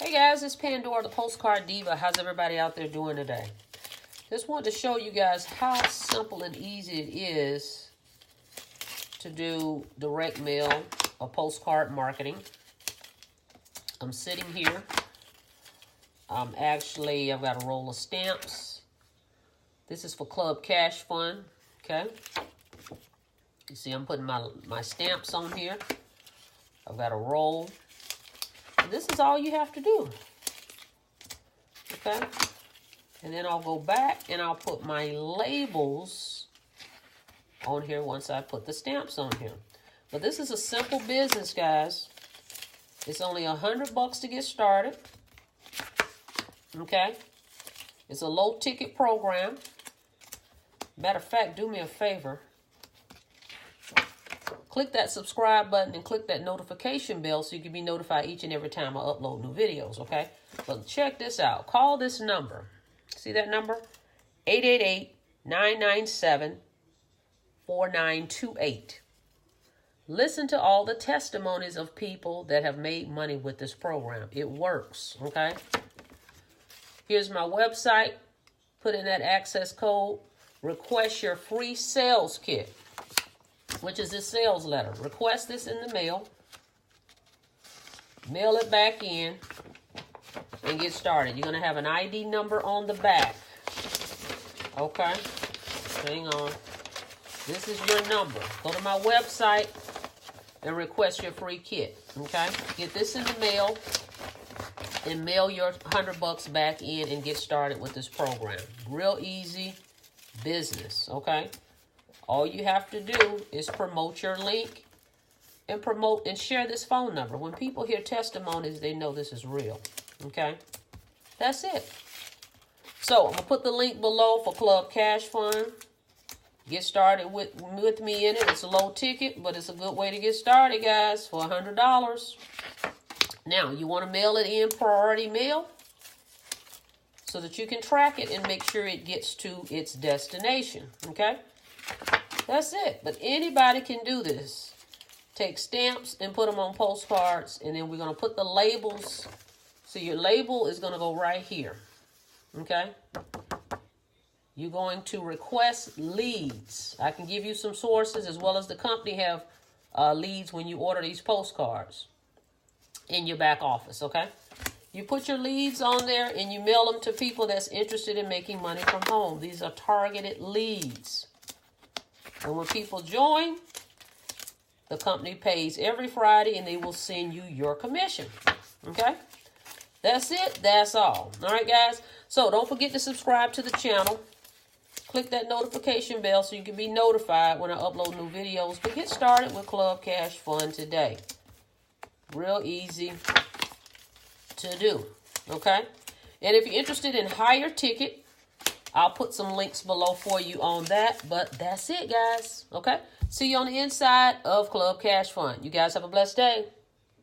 Hey guys, it's Pandora, the Postcard Diva. How's everybody out there doing today? Just wanted to show you guys how simple and easy it is to do direct mail or postcard marketing. I'm sitting here. I've got a roll of stamps. This is for Club Cash Fund, okay? You see I'm putting my stamps on here. I've got a roll. And this is all you have to do, okay? And then I'll go back and I'll put my labels on here once I put the stamps on here. But this is a simple business, guys. It's only $100 to get started, okay? It's a low ticket program. Matter of fact, do me a favor. Click that subscribe button and click that notification bell so you can be notified each and every time I upload new videos, okay? But check this out. Call this number. See that number? 888-997-4928. Listen to all the testimonies of people that have made money with this program. It works, okay? Here's my website. Put in that access code. Request your free sales kit, which is this sales letter. Request this in the mail. Mail it back in and get started. You're going to have an ID number on the back. Okay? Hang on. This is your number. Go to my website and request your free kit. Okay? Get this in the mail and mail your $100 back in and get started with this program. Real easy business. Okay? All you have to do is promote your link and promote and share this phone number. When people hear testimonies, they know this is real. Okay? That's it. So I'm going to put the link below for Club Cash Fund. Get started with me in it. It's a low ticket, but it's a good way to get started, guys, for $100. Now, you want to mail it in priority mail so that you can track it and make sure it gets to its destination. Okay? That's it. But anybody can do this. Take stamps and put them on postcards. And then we're going to put the labels. So your label is going to go right here. Okay? You're going to request leads. I can give you some sources as well as the company have leads when you order these postcards in your back office. Okay? You put your leads on there and you mail them to people that's interested in making money from home. These are targeted leads. And when people join, the company pays every Friday and they will send you your commission. Okay? That's it. That's all. All right, guys? So don't forget to subscribe to the channel. Click that notification bell so you can be notified when I upload new videos. But get started with Club Cash Fund today. Real easy to do. Okay? And if you're interested in higher ticket, I'll put some links below for you on that. But that's it, guys. Okay? See you on the inside of Club Cash Fund. You guys have a blessed day.